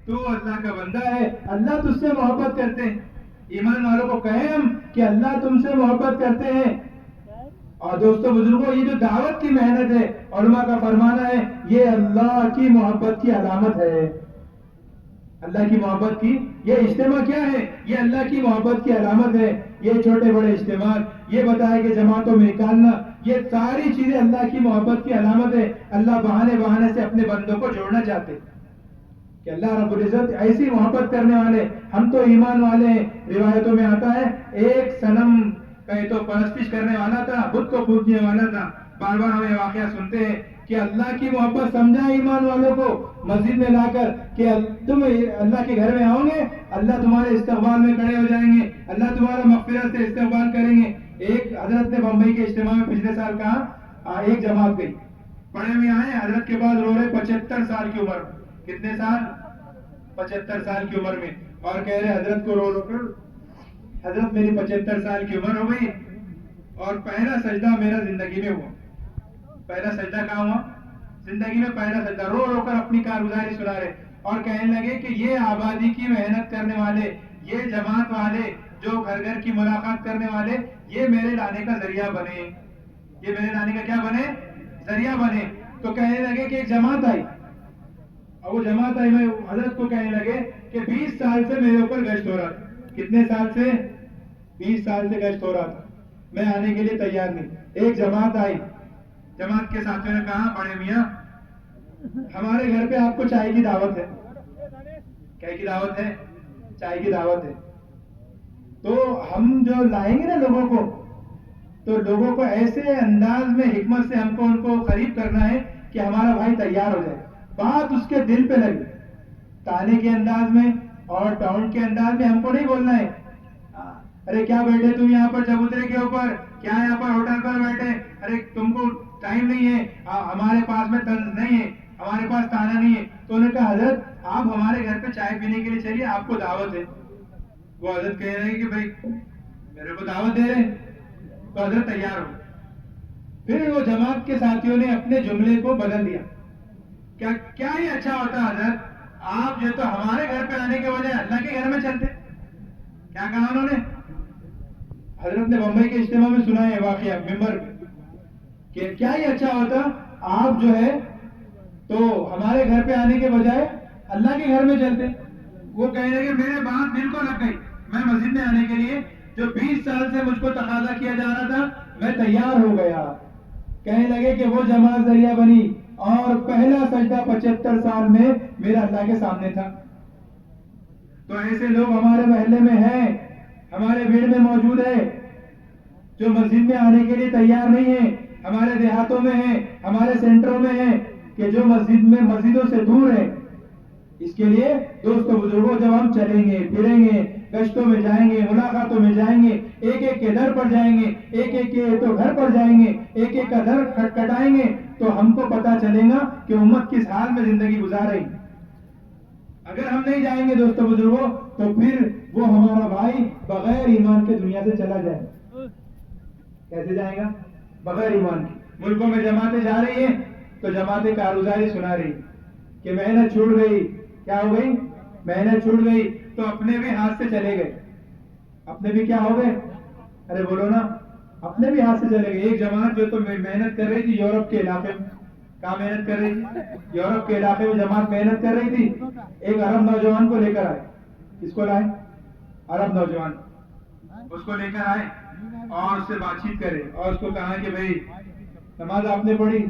تو اللہ کا بندہ ہے, اللہ تجھ سے محبت کرتے ہیں. ایمان والوں کو کہیں ہم کہ اللہ تم سے محبت کرتے ہیں. اور دوستوں بزرگوں, یہ جو دعوت کی محنت ہے, علماء کا فرمانا ہے, یہ اللہ کی محبت کی علامت ہے. اللہ کی محبت کی یہ اجتماع کیا ہے؟ یہ اللہ کی محبت کی علامت ہے. یہ چھوٹے بڑے اجتماع, یہ بتایا کہ جماعتوں میں نکالنا, یہ ساری چیزیں اللہ کی محبت کی علامت ہے. اللہ بہانے بہانے سے اپنے بندوں کو جوڑنا چاہتے کہ اللہ رب العزت ایسی محبت کرنے والے. ہم تو ایمان والے ہیں. روایتوں میں آتا ہے ایک صنم کہیں تو پرستش کرنے والا تھا, بت کو پوجنے والا تھا. بار بار ہم یہ واقعہ سنتے ہیں کہ اللہ کی محبت سمجھا ایمان والوں کو مسجد میں لا کر کہ تم اللہ کے گھر میں آؤ گے, اللہ تمہارے استقبال میں کھڑے ہو جائیں گے, اللہ تمہارا مغفرت سے استقبال کریں گے. ایک حضرت نے بمبئی کے اجتماع میں پچھلے سال کہا, ایک جماعت گئی, پڑھے ہوئے آئے, حضرت کے بعد رو رہے 75 سال کی عمر. کتنے سال؟ 75 سال کی عمر میں. اور کہہ رہے حضرت کو رو رو کر, حضرت میری 75 سال کی عمر ہو گئی اور پہلا سجدہ میرا زندگی میں ہوا. پہلا سجدہ کہاں ہوا؟ زندگی میں پہلا سجدہ. رو رو کر اپنی کارگزاری سنا رہے اور کہنے لگے کہ یہ آبادی کی محنت کرنے والے, یہ جماعت والے, جو گھر گھر کی ملاقات کرنے والے, یہ میرے لانے کا ذریعہ بنے. یہ میرے لانے کا کیا بنے؟ ذریعہ بنے. تو کہنے لگے کہ ایک جماعت آئی, اور وہ جماعت آئی, میں حضرت کو کہنے لگے کہ 20 سال سے میرے اوپر گشت ہو رہا تھا. کتنے سال سے؟ 20 سال سے گشت ہو رہا تھا, میں آنے کے لیے تیار نہیں. ایک جماعت آئی, جماعت کے ساتھیوں نے کہا, بڑے میاں ہمارے گھر پہ آپ کو چائے کی دعوت ہے. کیا کی دعوت ہے؟ چائے کی دعوت ہے. تو ہم جو لائیں گے نا لوگوں کو, تو لوگوں کو ایسے انداز میں حکمت سے ہم کو ان کو قریب کرنا ہے کہ ہمارا بھائی تیار ہو جائے. بات اس کے دل پہ لگی. تانے کے انداز میں اور ٹاؤن کے انداز میں ہم کو نہیں بولنا ہے, ارے کیا بیٹھے تم یہاں پر چبوترے کے اوپر, کیا یہاں پر ہوٹل پر بیٹھے, ارے تم کو ٹائم نہیں ہے, ہمارے پاس میں طنز نہیں ہے, ہمارے پاس تانا نہیں ہے. تو انہوں نے کہا حضرت آپ ہمارے گھر پہ چائے پینے کے لیے چلیے, آپ کو دعوت ہے. وہ حضرت کہہ رہے ہیں کہ بھائی میرے کو دعوت دے رہے, تو حضرت تیار ہو. پھر وہ جماعت کے ساتھیوں نے اپنے جملے کو بدل دیا. کیا ہی اچھا ہوتا حضرت, آپ جو تو ہمارے گھر پہ آنے کے بجائے اللہ کے گھر میں چلتے. کیا کہا انہوں نے؟ حضرت نے بمبئی کے اجتماع میں سنا ہے واقعہ ممبر میں کہ کیا ہی اچھا ہوتا آپ جو ہے تو ہمارے گھر پہ آنے کے بجائے اللہ کے گھر میں چلتے. وہ کہنے لگے میرے بات دل کو لگ گئی, میں مسجد میں آنے کے لیے جو 20 سال سے مجھ کو تقاضا کیا جا رہا تھا میں تیار ہو گیا. کہنے لگے کہ وہ جماعت ذریعہ بنی اور پہلا سجدہ 75 سال میں میرا اللہ کے سامنے تھا. تو ایسے لوگ ہمارے محلے میں ہیں, ہمارے بھیڑ میں موجود ہے, جو مسجد میں آنے کے لیے تیار نہیں ہے. ہمارے دیہاتوں میں ہیں, ہمارے سینٹروں میں ہیں, کہ جو مسجدوں سے دور ہیں. اس کے لیے دوستوں بزرگوں, جب ہم چلیں گے, پھریں گے, گشتوں میں جائیں گے, ملاقاتوں میں جائیں گے, ایک ایک کے در پر جائیں گے, ایک ایک کے تو گھر پر جائیں گے, ایک ایک کا در کھٹکھٹائیں گے, تو ہم کو پتا چلے گا کہ امت کس حال میں زندگی گزار رہی. اگر ہم نہیں جائیں گے دوستوں بزرگوں, تو پھر وہ ہمارا بھائی بغیر ایمان کے دنیا سے چلا جائے. کیسے جائے گا؟ بغیر ایمان کے. ملکوں میں جماعتیں جا رہی ہیں تو جماعتیں کارگزاری سنا رہی کہ محنت چھوٹ گئی. کیا ہو گئی؟ محنت چھوٹ گئی. تو اپنے بھی ہاتھ سے چلے گئے. اپنے بھی کیا ہو گئے؟ ارے بولو نا, اپنے بھی ہاتھ سے چلے گئے. ایک جماعت جو تو محنت کر رہی تھی یورپ کے علاقے میں. کہاں محنت کر رہی تھی؟ یورپ کے علاقے میں جماعت محنت کر رہی تھی. ایک عرب نوجوان کو لے کر آئے. کس کو لائے؟ عرب نوجوان. اس کو لے کر آئے اور اس سے بات چیت کرے اور اس کو کہا کہ بھائی نماز آپ نے پڑھی.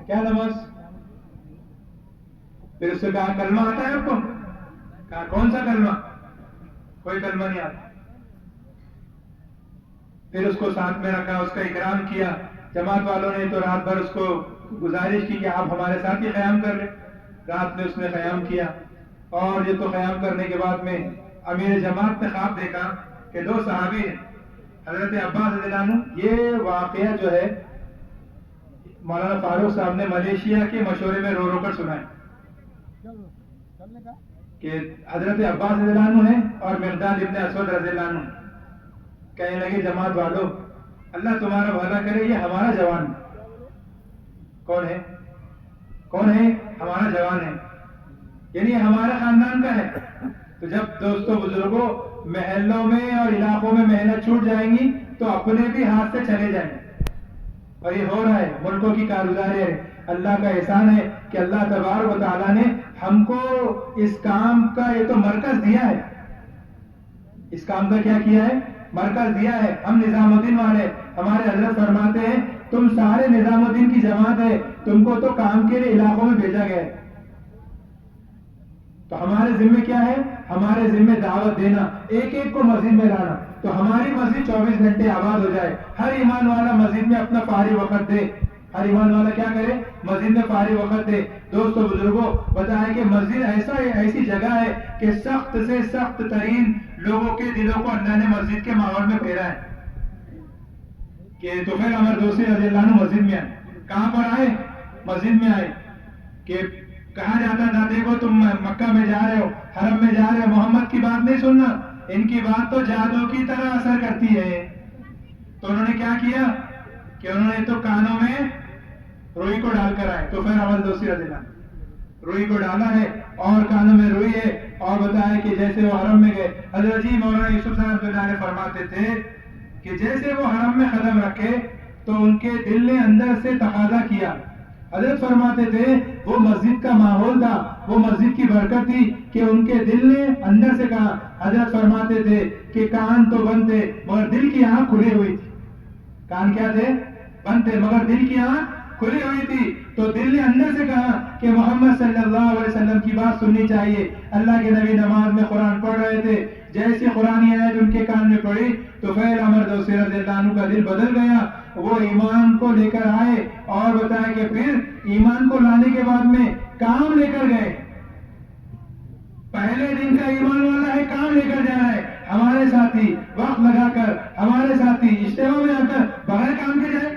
کیا نماز؟ پھر اس سے کہا کلمہ آتا ہے آپ کو؟ کہا کون سا کلمہ؟ کوئی کلمہ نہیں آتا. پھر اس کو ساتھ میں رکھا, اس کا اکرام کیا. جماعت والوں نے تو رات بھر اس کو گزارش کی کہ آپ ہمارے ساتھ ہی قیام کر لیں. رات میں اس نے قیام کیا, اور یہ تو قیام کرنے کے بعد میں امیر جماعت نے خواب دیکھا کہ 2 صحابی ہیں, حضرت عباس رضی اللہ عنہ. یہ واقعہ جو ہے مولانا فاروق صاحب نے ملیشیا کے مشورے میں رو رو کر سنا ہے کہ حضرت عباس رضی اللہ عنہ ہیں اور مقداد ابن اسود رضی اللہ عنہ. کہنے لگے جماعت والو, اللہ تمہارا بھلا کرے, یہ ہمارا جوان کون ہے؟ کون ہے؟ ہمارا جوان ہے, یعنی ہمارا خاندان کا ہے. تو جب دوستوں بزرگوں محلوں میں اور علاقوں میں محنت چھوٹ جائیں گی تو اپنے بھی ہاتھ سے چلے جائیں گے، اور یہ ہو رہا ہے، ملکوں کی کارگزاری ہے۔ اللہ کا احسان ہے کہ اللہ تبارک و تعالیٰ نے ہم کو اس کام کا یہ تو مرکز دیا ہے، اس کام کا کیا کیا ہے؟ مرکز دیا ہے۔ ہم نظام الدین والے، ہمارے حضرت فرماتے ہیں تم سارے نظام الدین کی جماعت ہے، تم کو تو کام کے لیے علاقوں میں بھیجا گیا ہے، تو ہمارے ذمہ کیا ہے؟ ہمارے ذمہ دعوت دینا، ایک ایک کو مسجد میں لانا، تو ہماری مسجد 24 گھنٹے آباد ہو جائے، ہر ایمان والا مسجد میں اپنا فارغ وقت دے، ہر ایمان والا کیا کرے؟ مسجد میں فارغ وقت دے۔ دوستو بزرگوں بتائیں کہ مسجد ایسی جگہ ہے کہ سخت سے سخت ترین لوگوں کے دلوں کو اللہ نے مسجد کے ماحول میں پھیرا ہے، کہ طفیل عمر دوسی رضی اللہ عنہ مسجد میں آئے، کہاں پر آئے؟ مسجد میں آئے، کہ کہا جاتا تھا دیکھو تم مکہ میں جا رہے ہو، حرم میں جا رہے ہو، محمد کی بات نہیں سننا، ان کی بات تو جادو کی طرح اثر کرتی ہے۔ تو انہوں نے کیا کیا کہ انہوں نے تو کانوں میں روئی کو ڈال کر آئے، تو پھر عمر دوسی رضی اللہ عنہ روئی کو ڈالا ہے اور کانوں میں روئی ہے، اور بتایا کہ جیسے وہ حرم میں گئے، حضرت جی مولانا یوسف صاحب علیہ فرماتے تھے کہ جیسے وہ حرم میں قدم رکھے تو ان کے دل نے اندر سے تقاضا کیا، حضرت فرماتے تھے وہ مسجد کا ماحول تھا، وہ مسجد کی برکت تھی کہ ان کے دل نے اندر سے کہا، حضرت فرماتے تھے کہ کان تو بند تھے مگر دل کی آنکھ کھلی ہوئی تھی، کان کیا تھے؟ بند تھے مگر دل کی آنکھ کھلی ہوئی تھی، تو دل نے اندر سے کہا کہ محمد صلی اللہ علیہ وسلم کی بات سننی چاہیے۔ اللہ کے نبی نماز میں قرآن پڑھ رہے تھے، جیسی قرآن آیت ان کے کان میں پڑی تو فیل عمر دوسی رضی اللہ عنہ کا دل بدل گیا، وہ ایمان کو لے کر آئے، اور بتایا کہ پھر ایمان کو لانے کے بعد میں کام لے کر گئے، پہلے دن کا ایمان والا ہے، کام لے کر جا رہا ہے، ہمارے ساتھی وقت لگا کر، ہمارے ساتھی اجتماع میں آ کر بغیر کام کے جائے،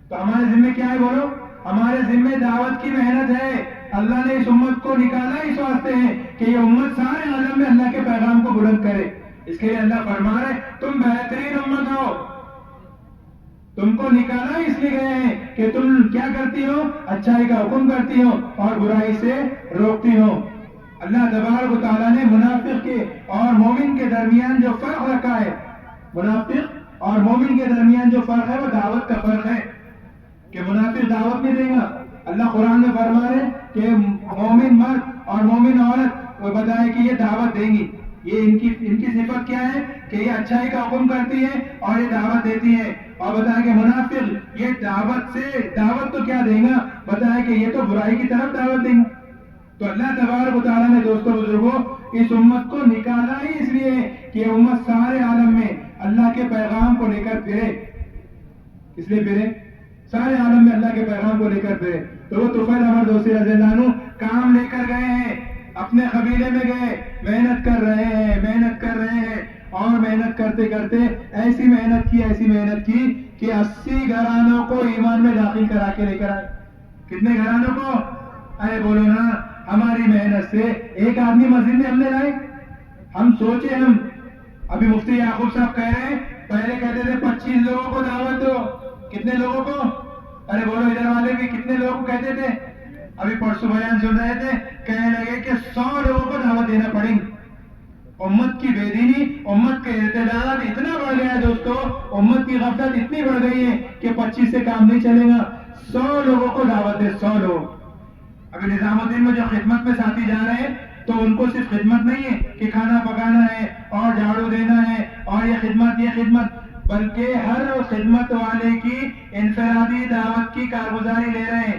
تو ہمارے ذمہ کیا ہے بولو؟ ہمارے ذمہ دعوت کی محنت ہے۔ اللہ نے اس امت کو نکالا اس واسطے ہے کہ یہ امت سارے عالم میں اللہ کے پیغام کو بلند کرے، اس کے لیے اللہ فرما رہے تم بہترین امت ہو، تم کو نکالا اس لیے گئے ہیں کہ تم کیا کرتی ہو؟ اچھائی کا حکم کرتی ہو اور برائی سے روکتی ہو۔ اللہ تبارک و تعالیٰ نے منافق کے اور مومن کے درمیان جو فرق رکھا ہے، منافق اور مومن کے درمیان جو فرق ہے وہ دعوت کا فرق ہے، کہ منافق دعوت نہیں دے گا۔ اللہ قرآن میں فرما رہے کہ مومن مرد اور مومن عورت وہ بتائے کہ یہ دعوت دیں گی، یہ ان کی صفت کیا ہے کہ یہ اچھائی کا حکم کرتی ہے اور یہ دعوت دیتی ہے، اور بتایا کہ منافق یہ دعوت تو کیا دیں گا، بتایا کہ یہ تو برائی کی طرف دعوت دیں گا۔ تو اللہ تبارک و تعالیٰ نے دوستوں بزرگوں اس امت کو نکالا ہی اس لیے کہ یہ امت سارے عالم میں اللہ کے پیغام کو لے کر پھرے، اس لیے پھرے سارے عالم میں اللہ کے پیغام کو لے کر پھرے۔ تو وہ طفیل عمر دوسی رضی اللہ عنہ کام لے کر گئے ہیں، اپنے قبیلے میں گئے، محنت کر رہے ہیں اور محنت کرتے کرتے ایسی محنت کی کہ 80 گھرانوں کو ایمان میں داخل کرا کے لے کر آئے۔ کتنے گھرانوں کو؟ ارے بولو نا، ہماری محنت سے ایک آدمی مسجد میں ہم نے لائے، ہم سوچے، ہم ابھی مفتی یعقوب صاحب کہہ رہے ہیں پہلے کہتے تھے 25 لوگوں کو دعوت دو، کتنے لوگوں کو؟ ارے بولو ادھر والے بھی کتنے لوگوں کو کہتے تھے؟ ابھی پرسوں بیان سن رہے تھے، کہنے لگے کہ 100 لوگوں کو دعوت دینا پڑیں گی۔ امت کی بے دینی، امت کے ارتداد اتنا بڑھ گیا ہے دوستو، امت کی غفلت اتنی بڑھ گئی ہے کہ 25 سے کام نہیں چلے گا، 100 لوگوں کو دعوت دے، 100 لوگ۔ ابھی نظام الدین میں جو خدمت میں ساتھی جا رہے ہیں تو ان کو صرف خدمت نہیں ہے کہ کھانا پکانا ہے اور جھاڑو دینا ہے اور یہ خدمت، بلکہ ہر خدمت والے کی انفرادی دعوت کی کارگزاری لے رہے ہیں۔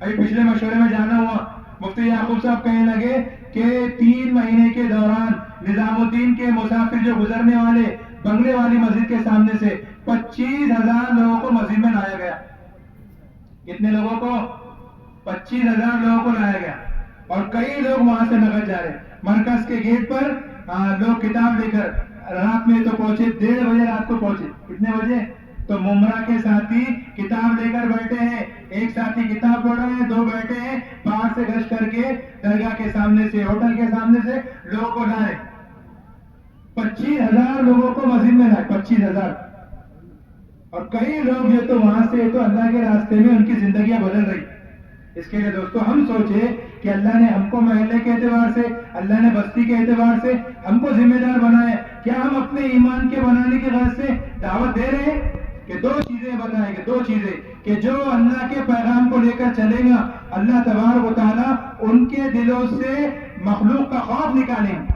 ابھی پچھلے مشورے میں جانا ہوا، مفتی یعقوب صاحب کہنے لگے کہ 3 مہینے کے دوران نظام الدین کے مسافر جو گزرنے والے بنگلے والی مسجد کے سامنے سے 25,000 لوگوں کو مسجد میں لایا گیا۔ کتنے لوگوں کو؟ 25,000 لوگوں کو لایا گیا، اور کئی لوگ وہاں سے نکل جا رہے۔ مرکز کے گیٹ پر لوگ کتاب لے کر رات میں تو پہنچے، 1:30 بجے رات کو پہنچے۔ کتنے بجے؟ تو ممرہ کے ساتھی کتاب لے کر بیٹھے ہیں، ایک ساتھی کتاب پڑھ رہے ہیں، 2 بیٹھے ہیں، باہر سے گشت کر کے درگاہ کے سامنے سے، ہوٹل کے سامنے سے لوگوں کو لائے، 25,000 لوگوں کو مسجد میں لائے، 25,000۔ اور کئی لوگ جو تو وہاں سے تو اللہ کے راستے میں ان کی زندگیاں بدل رہی۔ اس کے لیے دوستو ہم سوچے کہ اللہ نے ہم کو محلے کے اعتبار سے، اللہ نے بستی کے اعتبار سے ہم کو ذمہ دار بنایا، کیا ہم اپنے ایمان کے بنانے کی غرض سے دعوت دے رہے ہیں؟ کہ دو چیزیں بتائیں گے، دو چیزیں کہ جو اللہ کے پیغام کو لے کر چلے گا، اللہ تبارک و تعالیٰ ان کے دلوں سے مخلوق کا خوف نکالیں گے۔